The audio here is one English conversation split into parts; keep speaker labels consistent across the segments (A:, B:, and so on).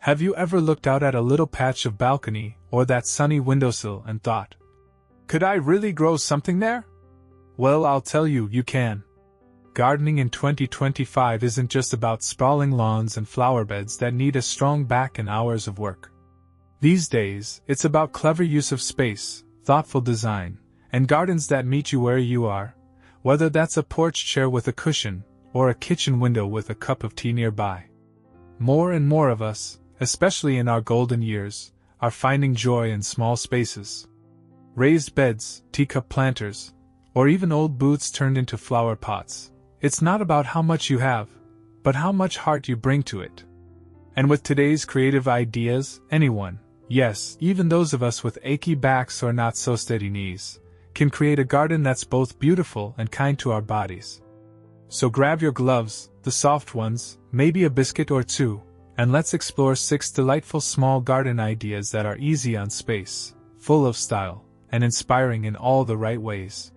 A: Have you ever looked out at a little patch of balcony or that sunny windowsill and thought, could I really grow something there? Well, I'll tell you, you can. Gardening in 2025 isn't just about sprawling lawns and flower beds that need a strong back and hours of work. These days, it's about clever use of space, thoughtful design, and gardens that meet you where you are, whether that's a porch chair with a cushion or a kitchen window with a cup of tea nearby. More and more of us, especially in our golden years, are finding joy in small spaces. Raised beds, teacup planters, or even old booths turned into flower pots. It's not about how much you have, but how much heart you bring to it. And with today's creative ideas, anyone, yes, even those of us with achy backs or not so steady knees, can create a garden that's both beautiful and kind to our bodies. So grab your gloves, the soft ones, maybe a biscuit or two, and let's explore 6 delightful small garden ideas that are easy on space, full of style, and inspiring in all the right ways.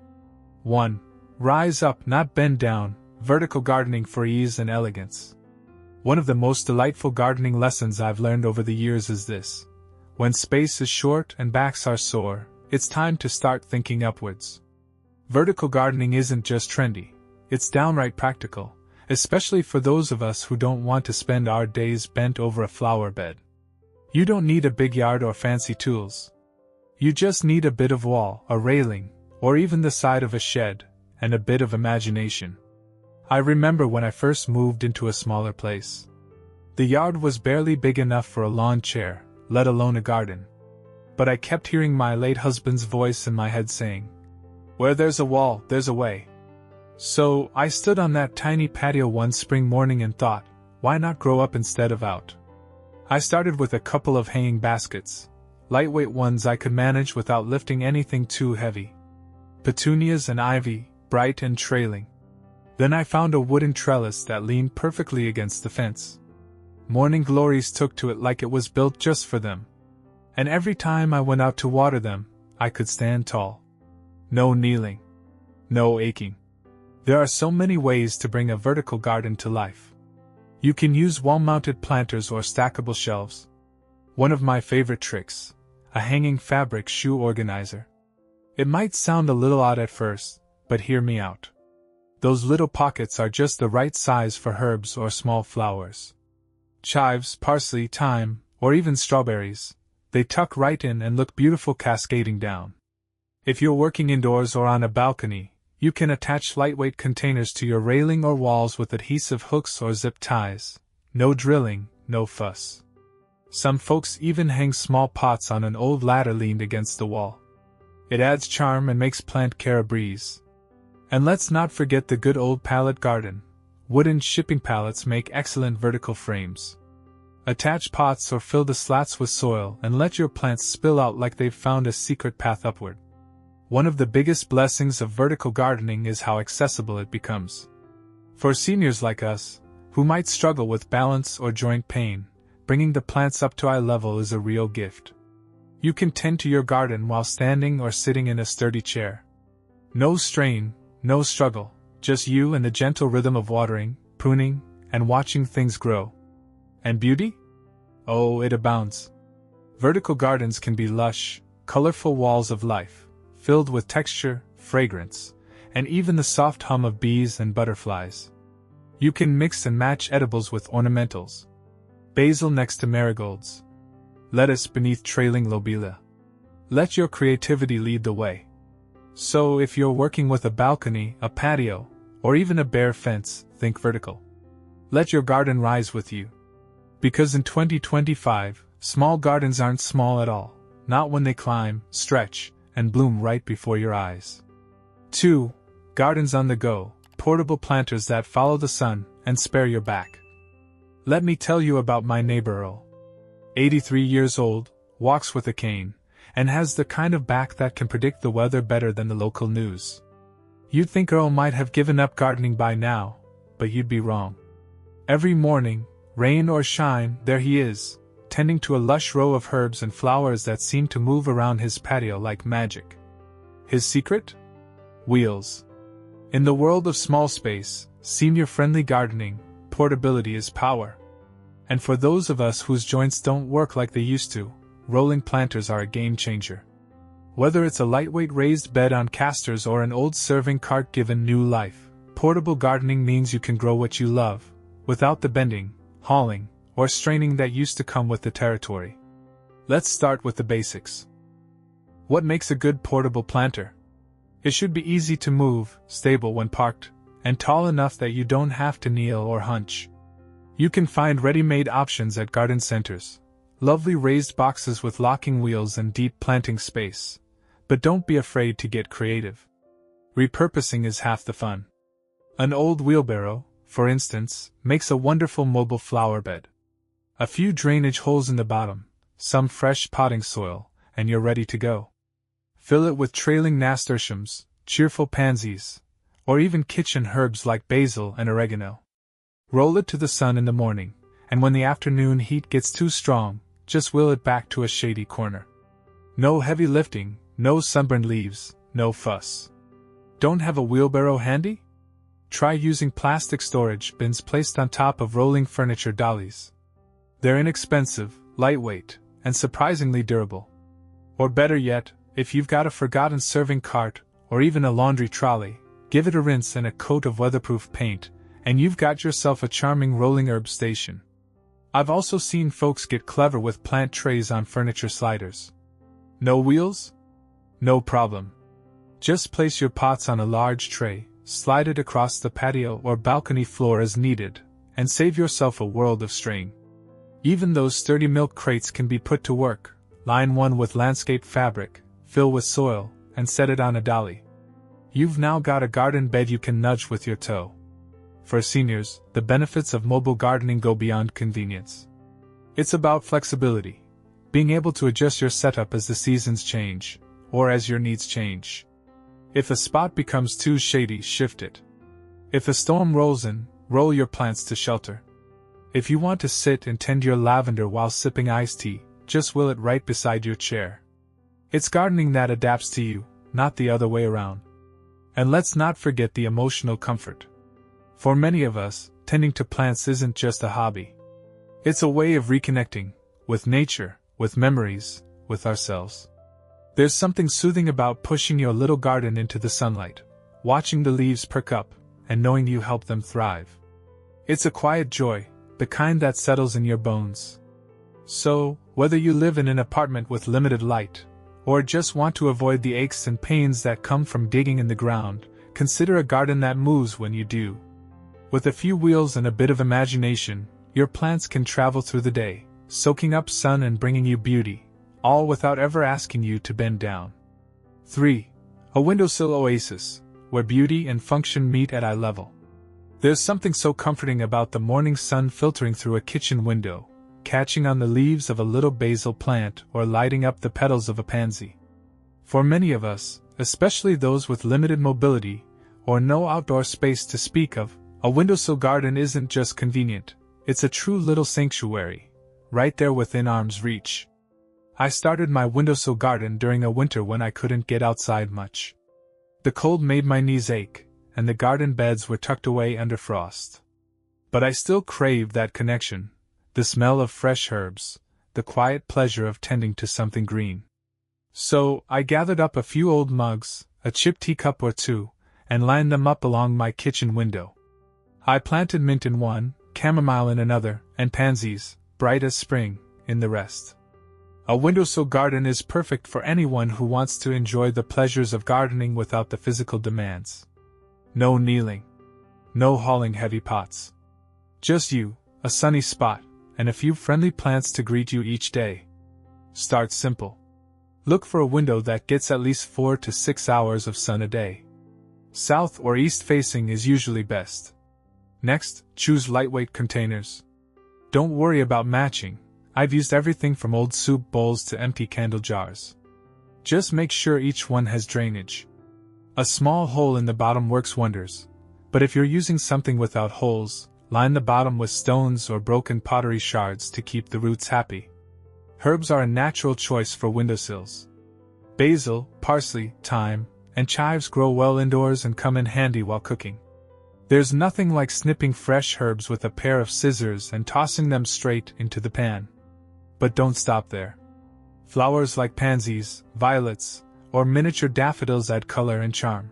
A: 1. Rise up, not bend down, vertical gardening for ease and elegance. One of the most delightful gardening lessons I've learned over the years is this. When space is short and backs are sore, it's time to start thinking upwards. Vertical gardening isn't just trendy, it's downright practical, especially for those of us who don't want to spend our days bent over a flower bed. You don't need a big yard or fancy tools. You just need a bit of wall, a railing, or even the side of a shed, and a bit of imagination. I remember when I first moved into a smaller place. The yard was barely big enough for a lawn chair, let alone a garden. But I kept hearing my late husband's voice in my head saying, where there's a wall, there's a way. So, I stood on that tiny patio one spring morning and thought, why not grow up instead of out? I started with a couple of hanging baskets, lightweight ones I could manage without lifting anything too heavy. Petunias and ivy, bright and trailing. Then I found a wooden trellis that leaned perfectly against the fence. Morning glories took to it like it was built just for them. And every time I went out to water them, I could stand tall. No kneeling. No aching. There are so many ways to bring a vertical garden to life. You can use wall-mounted planters or stackable shelves. One of my favorite tricks, a hanging fabric shoe organizer. It might sound a little odd at first, but hear me out. Those little pockets are just the right size for herbs or small flowers. Chives, parsley, thyme, or even strawberries. They tuck right in and look beautiful cascading down. If you're working indoors or on a balcony, you can attach lightweight containers to your railing or walls with adhesive hooks or zip ties. No drilling, no fuss. Some folks even hang small pots on an old ladder leaned against the wall. It adds charm and makes plant care a breeze. And let's not forget the good old pallet garden. Wooden shipping pallets make excellent vertical frames. Attach pots or fill the slats with soil and let your plants spill out like they've found a secret path upward. One of the biggest blessings of vertical gardening is how accessible it becomes. For seniors like us, who might struggle with balance or joint pain, bringing the plants up to eye level is a real gift. You can tend to your garden while standing or sitting in a sturdy chair. No strain, no struggle, just you and the gentle rhythm of watering, pruning, and watching things grow. And beauty? Oh, it abounds. Vertical gardens can be lush, colorful walls of life, filled with texture, fragrance, and even the soft hum of bees and butterflies. You can mix and match edibles with ornamentals. Basil next to marigolds. Lettuce beneath trailing lobelia. Let your creativity lead the way. So if you're working with a balcony, a patio, or even a bare fence, think vertical. Let your garden rise with you. Because in 2025, small gardens aren't small at all, not when they climb, stretch, and bloom right before your eyes. 2. Gardens on the go, portable planters that follow the sun and spare your back. Let me tell you about my neighbor Earl. 83 years old, walks with a cane, and has the kind of back that can predict the weather better than the local news. You'd think Earl might have given up gardening by now, but you'd be wrong. Every morning, rain or shine, there he is, tending to a lush row of herbs and flowers that seem to move around his patio like magic. His secret? Wheels. In the world of small space, senior-friendly gardening, portability is power. And for those of us whose joints don't work like they used to, rolling planters are a game changer. Whether it's a lightweight raised bed on casters or an old serving cart given new life, portable gardening means you can grow what you love, without the bending, hauling, or straining that used to come with the territory. Let's start with the basics. What makes a good portable planter? It should be easy to move, stable when parked, and tall enough that you don't have to kneel or hunch. You can find ready-made options at garden centers, lovely raised boxes with locking wheels and deep planting space. But don't be afraid to get creative. Repurposing is half the fun. An old wheelbarrow, for instance, makes a wonderful mobile flower bed. A few drainage holes in the bottom, some fresh potting soil, and you're ready to go. Fill it with trailing nasturtiums, cheerful pansies, or even kitchen herbs like basil and oregano. Roll it to the sun in the morning, and when the afternoon heat gets too strong, just wheel it back to a shady corner. No heavy lifting, no sunburned leaves, no fuss. Don't have a wheelbarrow handy? Try using plastic storage bins placed on top of rolling furniture dollies. They're inexpensive, lightweight, and surprisingly durable. Or better yet, if you've got a forgotten serving cart, or even a laundry trolley, give it a rinse and a coat of weatherproof paint, and you've got yourself a charming rolling herb station. I've also seen folks get clever with plant trays on furniture sliders. No wheels? No problem. Just place your pots on a large tray, slide it across the patio or balcony floor as needed, and save yourself a world of strain. Even those sturdy milk crates can be put to work. Line one with landscape fabric, fill with soil, and set it on a dolly. You've now got a garden bed you can nudge with your toe. For seniors, the benefits of mobile gardening go beyond convenience. It's about flexibility, being able to adjust your setup as the seasons change, or as your needs change. If a spot becomes too shady, shift it. If a storm rolls in, roll your plants to shelter. If you want to sit and tend your lavender while sipping iced tea, just wheel it right beside your chair. It's gardening that adapts to you, not the other way around. And let's not forget the emotional comfort. For many of us, tending to plants isn't just a hobby. It's a way of reconnecting with nature, with memories, with ourselves. There's something soothing about pushing your little garden into the sunlight, watching the leaves perk up, and knowing you help them thrive. It's a quiet joy, the kind that settles in your bones. So, whether you live in an apartment with limited light, or just want to avoid the aches and pains that come from digging in the ground, consider a garden that moves when you do. With a few wheels and a bit of imagination, your plants can travel through the day, soaking up sun and bringing you beauty, all without ever asking you to bend down. 3. A windowsill oasis, where beauty and function meet at eye level. There's something so comforting about the morning sun filtering through a kitchen window, catching on the leaves of a little basil plant or lighting up the petals of a pansy. For many of us, especially those with limited mobility, or no outdoor space to speak of, a windowsill garden isn't just convenient, it's a true little sanctuary, right there within arm's reach. I started my windowsill garden during a winter when I couldn't get outside much. The cold made my knees ache, and the garden beds were tucked away under frost. But I still craved that connection, the smell of fresh herbs, the quiet pleasure of tending to something green. So, I gathered up a few old mugs, a chipped teacup or two, and lined them up along my kitchen window. I planted mint in one, chamomile in another, and pansies, bright as spring, in the rest. A windowsill garden is perfect for anyone who wants to enjoy the pleasures of gardening without the physical demands. No kneeling. No hauling heavy pots. Just you, a sunny spot, and a few friendly plants to greet you each day. Start simple. Look for a window that gets at least 4 to 6 hours of sun a day. South or east facing is usually best. Next, choose lightweight containers. Don't worry about matching. I've used everything from old soup bowls to empty candle jars. Just make sure each one has drainage. A small hole in the bottom works wonders, but if you're using something without holes, line the bottom with stones or broken pottery shards to keep the roots happy. Herbs are a natural choice for windowsills. Basil, parsley, thyme, and chives grow well indoors and come in handy while cooking. There's nothing like snipping fresh herbs with a pair of scissors and tossing them straight into the pan. But don't stop there. Flowers like pansies, violets, or miniature daffodils add color and charm.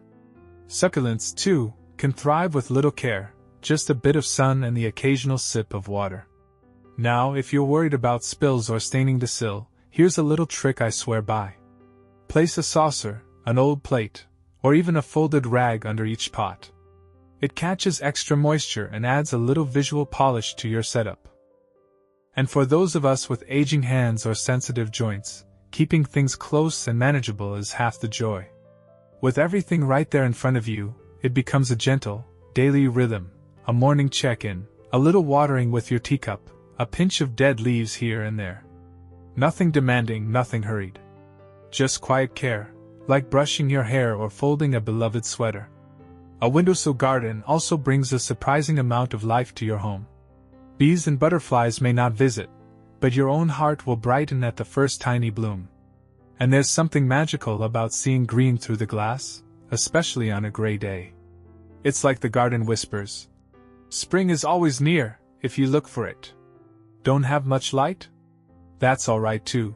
A: Succulents, too, can thrive with little care, just a bit of sun and the occasional sip of water. Now, if you're worried about spills or staining the sill, here's a little trick I swear by. Place a saucer, an old plate, or even a folded rag under each pot. It catches extra moisture and adds a little visual polish to your setup. And for those of us with aging hands or sensitive joints, keeping things close and manageable is half the joy. With everything right there in front of you, it becomes a gentle, daily rhythm, a morning check-in, a little watering with your teacup, a pinch of dead leaves here and there. Nothing demanding, nothing hurried. Just quiet care, like brushing your hair or folding a beloved sweater. A windowsill garden also brings a surprising amount of life to your home. Bees and butterflies may not visit, but your own heart will brighten at the first tiny bloom. And there's something magical about seeing green through the glass, especially on a gray day. It's like the garden whispers. Spring is always near, if you look for it. Don't have much light? That's alright too.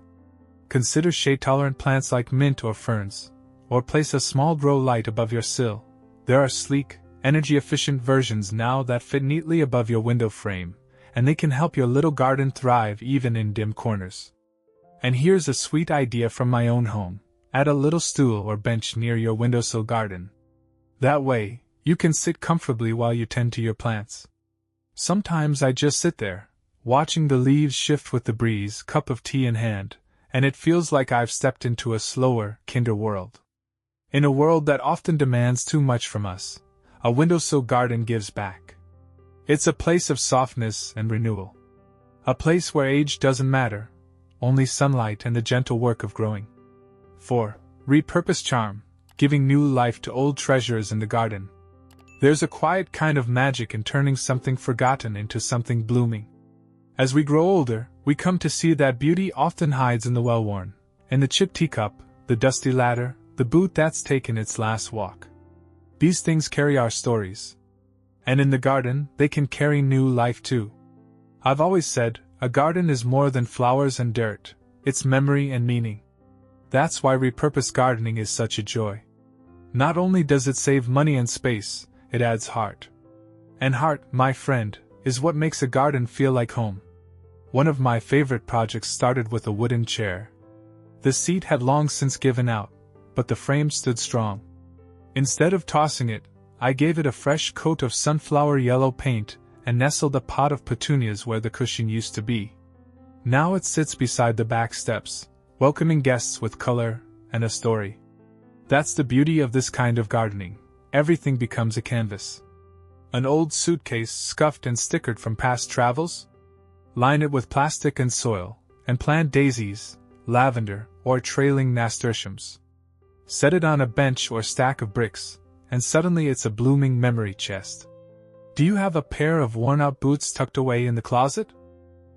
A: Consider shade-tolerant plants like mint or ferns, or place a small grow light above your sill. There are sleek, energy-efficient versions now that fit neatly above your window frame, and they can help your little garden thrive even in dim corners. And here's a sweet idea from my own home. Add a little stool or bench near your windowsill garden. That way, you can sit comfortably while you tend to your plants. Sometimes I just sit there, watching the leaves shift with the breeze, cup of tea in hand, and it feels like I've stepped into a slower, kinder world. In a world that often demands too much from us, a windowsill garden gives back. It's a place of softness and renewal. A place where age doesn't matter, only sunlight and the gentle work of growing. 4. Repurpose charm, giving new life to old treasures in the garden. There's a quiet kind of magic in turning something forgotten into something blooming. As we grow older, we come to see that beauty often hides in the well-worn, in the chipped teacup, the dusty ladder, the boot that's taken its last walk. These things carry our stories. And in the garden, they can carry new life too. I've always said, a garden is more than flowers and dirt, it's memory and meaning. That's why repurposed gardening is such a joy. Not only does it save money and space, it adds heart. And heart, my friend, is what makes a garden feel like home. One of my favorite projects started with a wooden chair. The seat had long since given out, but the frame stood strong. Instead of tossing it, I gave it a fresh coat of sunflower yellow paint and nestled a pot of petunias where the cushion used to be. Now it sits beside the back steps, welcoming guests with color and a story. That's the beauty of this kind of gardening. Everything becomes a canvas. An old suitcase scuffed and stickered from past travels? Line it with plastic and soil, and plant daisies, lavender, or trailing nasturtiums. Set it on a bench or stack of bricks, and suddenly it's a blooming memory chest. Do you have a pair of worn-out boots tucked away in the closet?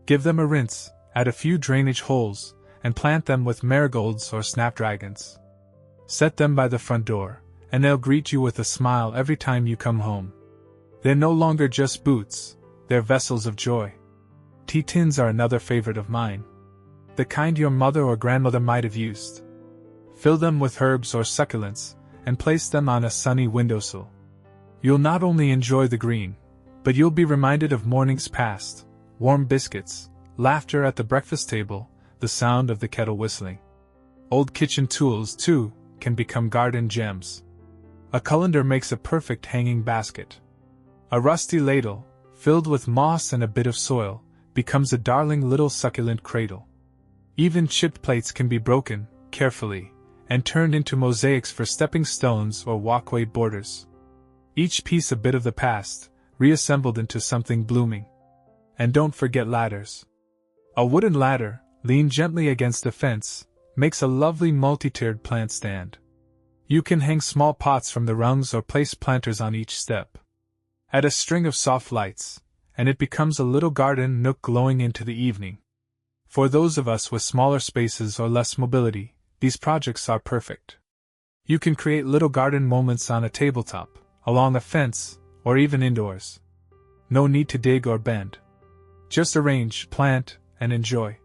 A: Give them a rinse, add a few drainage holes, and plant them with marigolds or snapdragons. Set them by the front door, and they'll greet you with a smile every time you come home. They're no longer just boots, they're vessels of joy. Tea tins are another favorite of mine. The kind your mother or grandmother might have used. Fill them with herbs or succulents, and place them on a sunny windowsill. You'll not only enjoy the green, but you'll be reminded of mornings past, warm biscuits, laughter at the breakfast table, the sound of the kettle whistling. Old kitchen tools, too, can become garden gems. A colander makes a perfect hanging basket. A rusty ladle, filled with moss and a bit of soil, becomes a darling little succulent cradle. Even chipped plates can be broken, carefully, and turned into mosaics for stepping stones or walkway borders. Each piece a bit of the past, reassembled into something blooming. And don't forget ladders. A wooden ladder, leaned gently against a fence, makes a lovely multi-tiered plant stand. You can hang small pots from the rungs or place planters on each step. Add a string of soft lights, and it becomes a little garden nook glowing into the evening. For those of us with smaller spaces or less mobility, these projects are perfect. You can create little garden moments on a tabletop, along a fence, or even indoors. No need to dig or bend. Just arrange, plant, and enjoy.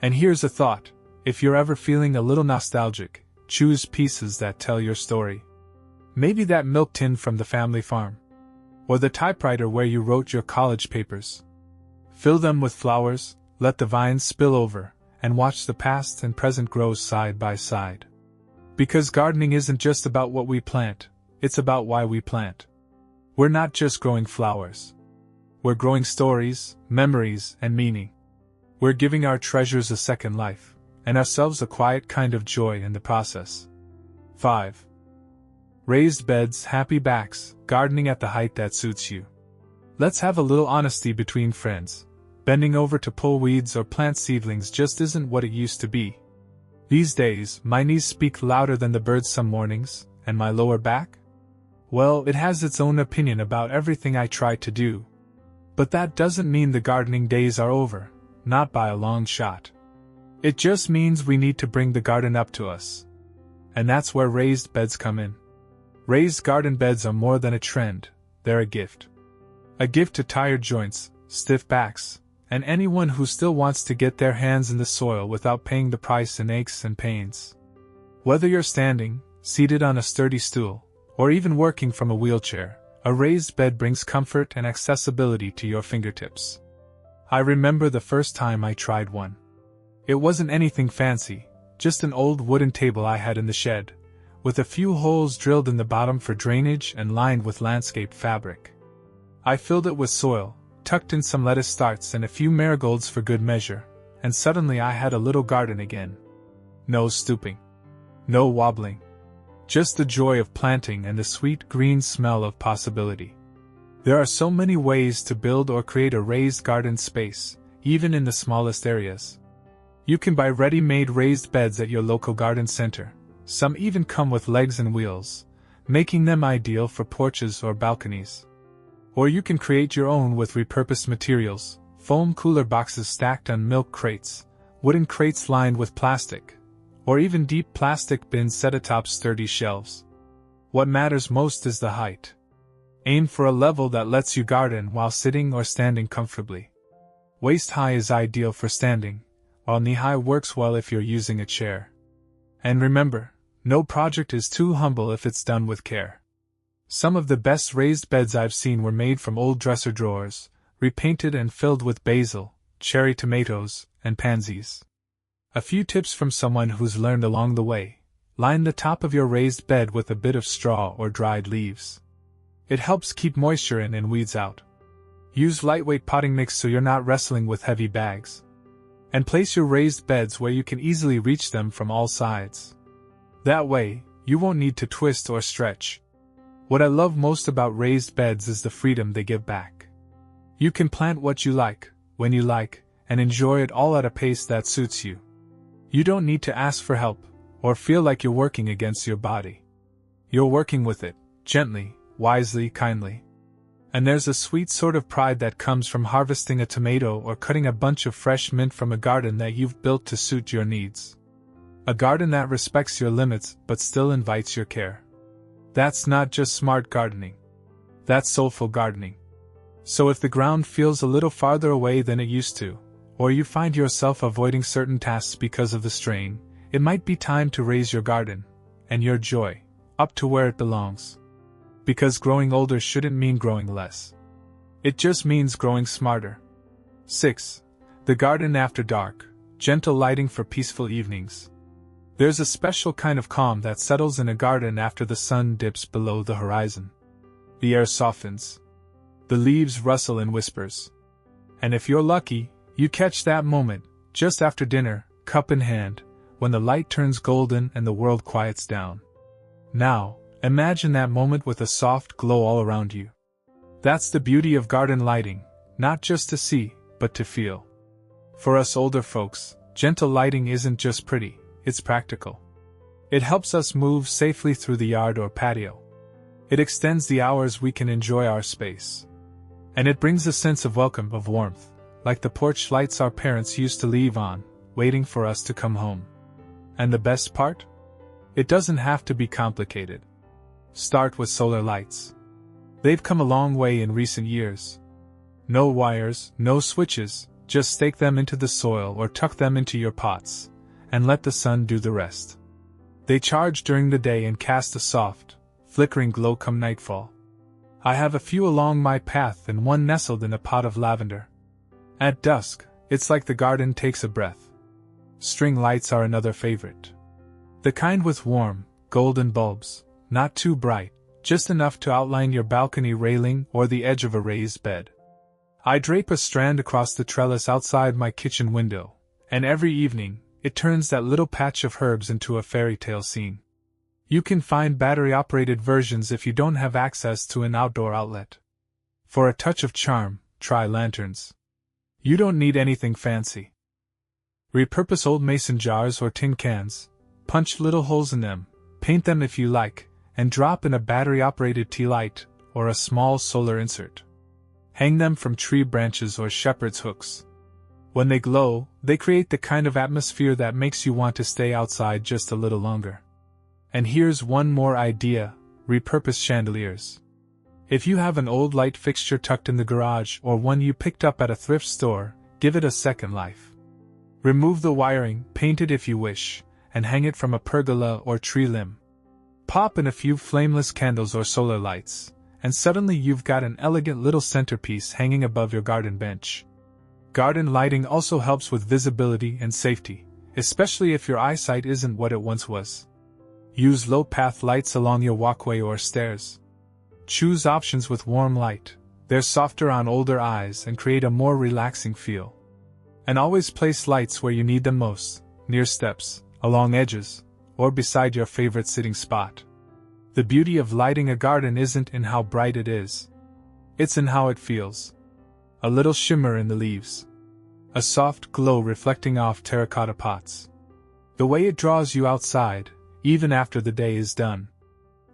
A: And here's a thought: if you're ever feeling a little nostalgic, choose pieces that tell your story. Maybe that milk tin from the family farm, or the typewriter where you wrote your college papers. Fill them with flowers, let the vines spill over, and watch the past and present grow side by side. Because gardening isn't just about what we plant, it's about why we plant. We're not just growing flowers. We're growing stories, memories, and meaning. We're giving our treasures a second life, and ourselves a quiet kind of joy in the process. 5. Raised beds, happy backs, gardening at the height that suits you. Let's have a little honesty between friends. Bending over to pull weeds or plant seedlings just isn't what it used to be. These days, my knees speak louder than the birds some mornings, and my lower back? Well, it has its own opinion about everything I try to do. But that doesn't mean the gardening days are over, not by a long shot. It just means we need to bring the garden up to us. And that's where raised beds come in. Raised garden beds are more than a trend, they're a gift. A gift to tired joints, stiff backs, and anyone who still wants to get their hands in the soil without paying the price in aches and pains. Whether you're standing, seated on a sturdy stool, or even working from a wheelchair, a raised bed brings comfort and accessibility to your fingertips. I remember the first time I tried one. It wasn't anything fancy, just an old wooden table I had in the shed, with a few holes drilled in the bottom for drainage and lined with landscape fabric. I filled it with soil, tucked in some lettuce starts and a few marigolds for good measure, and suddenly I had a little garden again. No stooping. No wobbling. Just the joy of planting and the sweet green smell of possibility. There are so many ways to build or create a raised garden space, even in the smallest areas. You can buy ready-made raised beds at your local garden center. Some even come with legs and wheels, making them ideal for porches or balconies. Or you can create your own with repurposed materials, foam cooler boxes stacked on milk crates, wooden crates lined with plastic, or even deep plastic bins set atop sturdy shelves. What matters most is the height. Aim for a level that lets you garden while sitting or standing comfortably. Waist high is ideal for standing, while knee high works well if you're using a chair. And remember, no project is too humble if it's done with care. Some of the best raised beds I've seen were made from old dresser drawers, repainted and filled with basil, cherry tomatoes, and pansies. A few tips from someone who's learned along the way. Line the top of your raised bed with a bit of straw or dried leaves. It helps keep moisture in and weeds out. Use lightweight potting mix so you're not wrestling with heavy bags. And place your raised beds where you can easily reach them from all sides. That way, you won't need to twist or stretch. What I love most about raised beds is the freedom they give back. You can plant what you like, when you like, and enjoy it all at a pace that suits you. You don't need to ask for help, or feel like you're working against your body. You're working with it, gently, wisely, kindly. And there's a sweet sort of pride that comes from harvesting a tomato or cutting a bunch of fresh mint from a garden that you've built to suit your needs. A garden that respects your limits but still invites your care. That's not just smart gardening. That's soulful gardening. So if the ground feels a little farther away than it used to, or you find yourself avoiding certain tasks because of the strain, it might be time to raise your garden, and your joy, up to where it belongs. Because growing older shouldn't mean growing less. It just means growing smarter. 6. The garden after dark, gentle lighting for peaceful evenings. There's a special kind of calm that settles in a garden after the sun dips below the horizon. The air softens. The leaves rustle in whispers. And if you're lucky, you catch that moment, just after dinner, cup in hand, when the light turns golden and the world quiets down. Now, imagine that moment with a soft glow all around you. That's the beauty of garden lighting, not just to see, but to feel. For us older folks, gentle lighting isn't just pretty. It's practical. It helps us move safely through the yard or patio. It extends the hours we can enjoy our space. And it brings a sense of welcome, of warmth, like the porch lights our parents used to leave on, waiting for us to come home. And the best part? It doesn't have to be complicated. Start with solar lights. They've come a long way in recent years. No wires, no switches, just stake them into the soil or tuck them into your pots, and let the sun do the rest. They charge during the day and cast a soft, flickering glow come nightfall. I have a few along my path and one nestled in a pot of lavender. At dusk, it's like the garden takes a breath. String lights are another favorite. The kind with warm, golden bulbs, not too bright, just enough to outline your balcony railing or the edge of a raised bed. I drape a strand across the trellis outside my kitchen window, and every evening, it turns that little patch of herbs into a fairy tale scene. You can find battery-operated versions if you don't have access to an outdoor outlet. For a touch of charm, try lanterns. You don't need anything fancy. Repurpose old mason jars or tin cans, punch little holes in them, paint them if you like, and drop in a battery-operated tea light or a small solar insert. Hang them from tree branches or shepherd's hooks. When they glow, they create the kind of atmosphere that makes you want to stay outside just a little longer. And here's one more idea: repurpose chandeliers. If you have an old light fixture tucked in the garage or one you picked up at a thrift store, give it a second life. Remove the wiring, paint it if you wish, and hang it from a pergola or tree limb. Pop in a few flameless candles or solar lights, and suddenly you've got an elegant little centerpiece hanging above your garden bench. Garden lighting also helps with visibility and safety, especially if your eyesight isn't what it once was. Use low-path lights along your walkway or stairs. Choose options with warm light. They're softer on older eyes and create a more relaxing feel. And always place lights where you need them most, near steps, along edges, or beside your favorite sitting spot. The beauty of lighting a garden isn't in how bright it is. It's in how it feels. A little shimmer in the leaves. A soft glow reflecting off terracotta pots. The way it draws you outside, even after the day is done.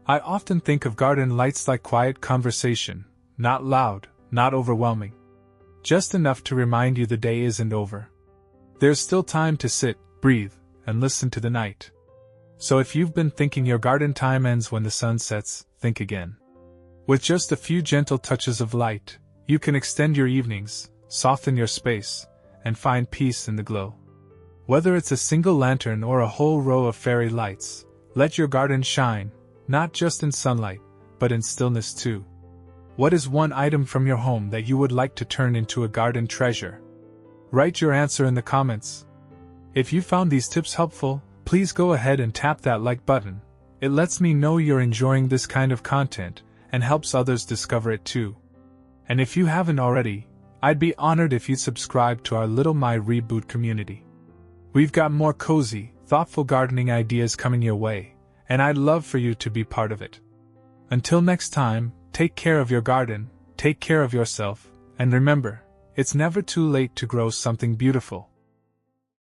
A: I often think of garden lights like quiet conversation, not loud, not overwhelming. Just enough to remind you the day isn't over. There's still time to sit, breathe, and listen to the night. So if you've been thinking your garden time ends when the sun sets, think again. With just a few gentle touches of light, you can extend your evenings, soften your space, and find peace in the glow. Whether it's a single lantern or a whole row of fairy lights, let your garden shine, not just in sunlight, but in stillness too. What is one item from your home that you would like to turn into a garden treasure? Write your answer in the comments. If you found these tips helpful, please go ahead and tap that like button. It lets me know you're enjoying this kind of content and helps others discover it too. And if you haven't already, I'd be honored if you'd subscribe to our little My Reboot community. We've got more cozy, thoughtful gardening ideas coming your way, and I'd love for you to be part of it. Until next time, take care of your garden, take care of yourself, and remember, it's never too late to grow something beautiful.